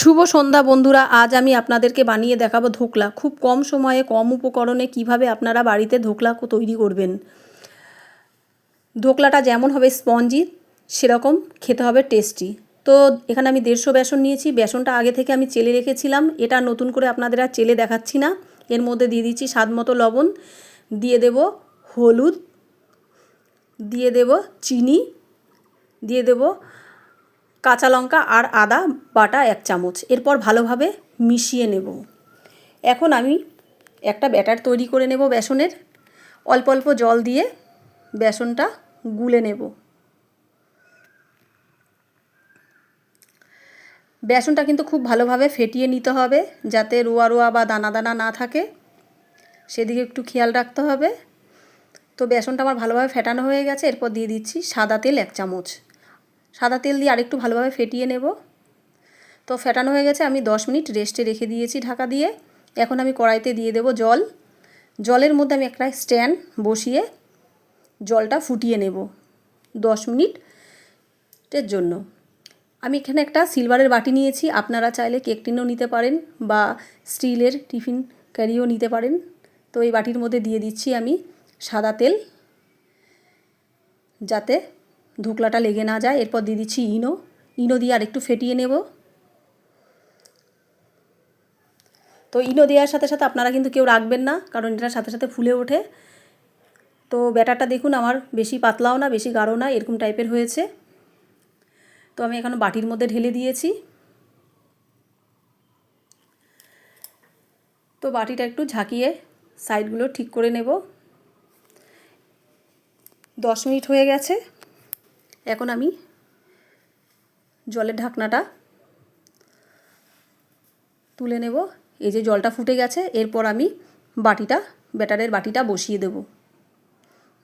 শুভ সন্ধ্যা বন্ধুরা, আজ আমি আপনাদেরকে বানিয়ে দেখাবো ধোকলা। খুব কম সময়ে কম উপকরণে কিভাবে আপনারা বাড়িতে ধোকলা তৈরি করবেন। ধোকলাটা যেমন হবে স্পঞ্জি, সেরকম খেতে হবে টেস্টি। তো এখানে আমি 150 বেসন নিয়েছি। বেসনটা আগে থেকে আমি চেলে রেখেছিলাম। এটা নতুন করে আপনাদের আর চেলে দেখাচ্ছি না। এর মধ্যে দিয়ে দিচ্ছি স্বাদ মতো লবণ, দিয়ে দেব হলুদ, দিয়ে দেব চিনি, দিয়ে দেব কাঁচা লঙ্কা আর আদা বাটা 1 চামচ। এরপর ভালোভাবে মিশিয়ে নেব। এখন আমি একটা ব্যাটার তৈরি করে নেব বেসনের। অল্প অল্প জল দিয়ে বেসনটা গুলে নেব। বেসনটা কিন্তু খুব ভালোভাবে ফেটিয়ে নিতে হবে, যাতে রোয়া রোয়া বা দানা দানা না থাকে, সেদিকে একটু খেয়াল রাখতে হবে। তো বেসনটা আমার ভালোভাবে ফেটানো হয়ে গেছে। এরপর দিয়ে দিচ্ছি সাদা তেল 1 চামচ। সাদা তেল দিয়ে আরেকটু ভালোভাবে ফেটিয়ে নেব। তো ফেটানো হয়ে গেছে, আমি 10 মিনিট রেস্টে রেখে দিয়েছি ঢাকা দিয়ে। এখন আমি কড়াইতে দিয়ে দেব জল। জলের মধ্যে আমি একটা স্ট্যান্ড বসিয়ে জলটা ফুটিয়ে নেব 10 মিনিটের জন্য। আমি এখানে একটা সিলভারের বাটি নিয়েছি। আপনারা চাইলে কেক টিনও নিতে পারেন বা স্টিলের টিফিন ক্যারিও নিতে পারেন। তো এই বাটির মধ্যে দিয়ে দিচ্ছি আমি সাদা তেল, যাতে ধোকলাটা লেগে না যায়। এরপর দিয়ে দিচ্ছি ইনো দিয়ে আরেকটু ফেটিয়ে নেব। তো ইনো দেওয়ার সাথে সাথে আপনারা কিন্তু কেউ রাখবেন না, কারণ এটার সাথে সাথে ফুলে ওঠে। তো ব্যাটারটা দেখুন, আমার বেশি পাতলাও না বেশি গাঢ় না, এরকম টাইপের হয়েছে। তো আমি এখন বাটির মধ্যে ঢেলে দিয়েছি। তো বাটিটা একটু ঝাঁকিয়ে সাইডগুলো ঠিক করে নেব। 10 মিনিট হয়ে গেছে। এখন আমি জলের ঢাকনাটা তুলে নেব। এই যে জলটা ফুটে গেছে। এরপর আমি ব্যাটারের বাটিটা বসিয়ে দেব।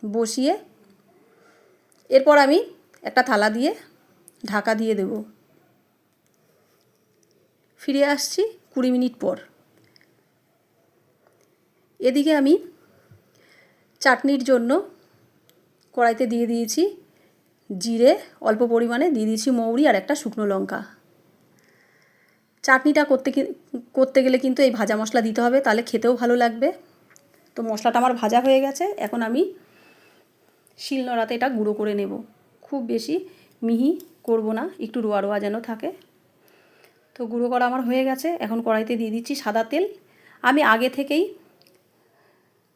বসিয়ে এরপর আমি একটা থালা দিয়ে ঢাকা দিয়ে দেব। ফিরে আসছি 20 মিনিট পর। এদিকে আমি চাটনির জন্য কড়াইতে দিয়ে দিয়েছি জিরে, অল্প পরিমাণে দিয়ে দিয়েছি মৌরি আর একটা শুকনো লঙ্কা। চাটনিটা করতে গেলে কিন্তু এই ভাজা মশলা দিতে হবে, তাহলে খেতেও ভালো লাগবে। তো মশলাটা আমার ভাজা হয়ে গেছে। এখন আমি শিলনোড়াতে এটা গুঁড়ো করে নেব। খুব বেশি মিহি করব না, একটু রোয়া রোয়া যেন থাকে। তো গুঁড়ো করা আমার হয়ে গেছে। এখন কড়াইতে দিয়ে দিচ্ছি সাদা তেল। আমি আগে থেকেই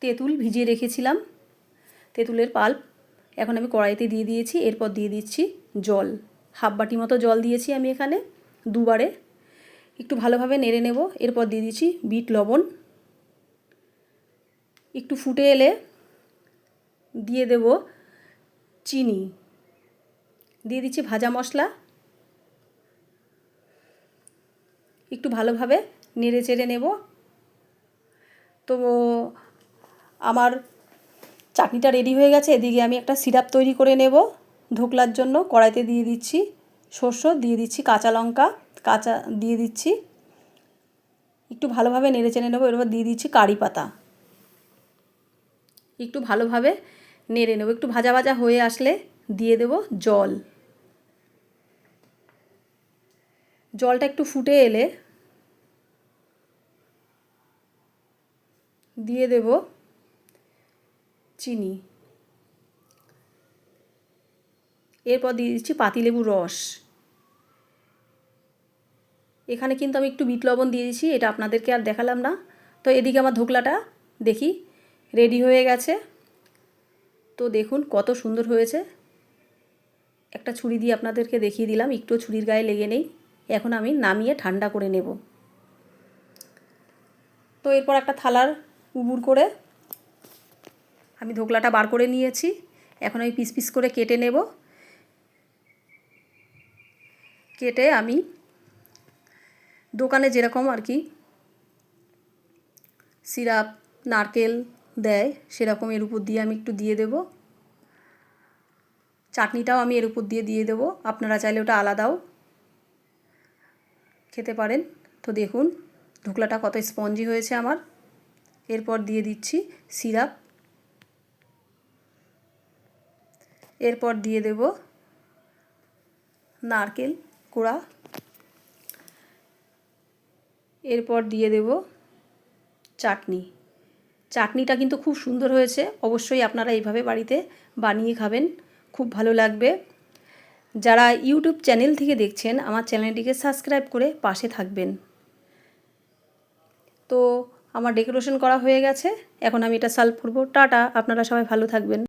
তেঁতুল ভিজিয়ে রেখেছিলাম, তেঁতুলের পাল্প। এখন আমি কড়াইতে দিয়ে দিয়েছি। এরপর দিয়ে দিচ্ছি জল, হাফ বাটি মতো জল দিয়েছি আমি এখানে দুবারে। একটু ভালোভাবে নেড়ে নেব। এরপর দিয়ে দিচ্ছি বিট লবণ। একটু ফুটে এলে দিয়ে দেব চিনি, দিয়ে দিচ্ছি ভাজা মশলা। একটু ভালোভাবে নেড়ে চেড়ে নেব। তো আমার চাটনিটা রেডি হয়ে গেছে। এদিকে আমি একটা সিরাপ তৈরি করে নেব ধোকলার জন্য। কড়াইতে দিয়ে দিচ্ছি সর্ষ, দিয়ে দিচ্ছি কাঁচা লঙ্কা দিয়ে দিচ্ছি। একটু ভালোভাবে নেড়ে চেড়ে নেব। এরপর দিয়ে দিচ্ছি কারি পাতা। একটু ভালোভাবে নেড়ে নেব। একটু ভাজা ভাজা হয়ে আসলে দিয়ে দেব জল। জলটা একটু ফুটে এলে দিয়ে দেব চিনি। এরপর দিয়ে দিচ্ছি পাতিলেবুর রস। এখানে কিন্তু আমি একটু বিট লবণ দিয়ে দিচ্ছি, এটা আপনাদেরকে আর দেখালাম না। তো এদিকে আমার ধোকলাটা দেখি রেডি হয়ে গেছে। তো দেখুন কত সুন্দর হয়েছে। একটা ছুরি দিয়ে আপনাদেরকে দেখিয়ে দিলাম, একটু ছুরির গায়ে লেগে নেই। এখন আমি নামিয়ে ঠান্ডা করে নেব। তো এরপর একটা থালার উবুর করে আমি ধোকলাটা বার করে নিয়েছি। এখন আমি পিস পিস করে কেটে নেব। কেটে আমি দোকানে যেরকম আর কি সিরাপ নারকেল দেয়, সেরকম এর উপর দিয়ে আমি একটু দিয়ে দেব। চাটনিটাও আমি এর উপর দিয়ে দেব। আপনারা চাইলে ওটা আলাদাও খেতে পারেন। তো দেখুন ধোকলাটা কত স্পঞ্জি হয়েছে আমার। এরপর দিয়ে দিচ্ছি সিরাপ। এরপর দিয়ে দেব নারকেল কোড়া। এরপর দিয়ে দেব চাটনি। চাটনিটা কিন্তু খুব সুন্দর হয়েছে, অবশ্যই আপনারা এইভাবে বাড়িতে বানিয়ে খাবেন, খুব ভালো লাগবে। যারা ইউটিউব চ্যানেল থেকে দেখছেন আমার চ্যানেলটিকে সাবস্ক্রাইব করে পাশে থাকবেন। তো আমার ডেকোরেশন করা হয়ে গেছে, এখন আমি এটা সার্ভ করব। টাটা, আপনারা সবাই ভালো থাকবেন।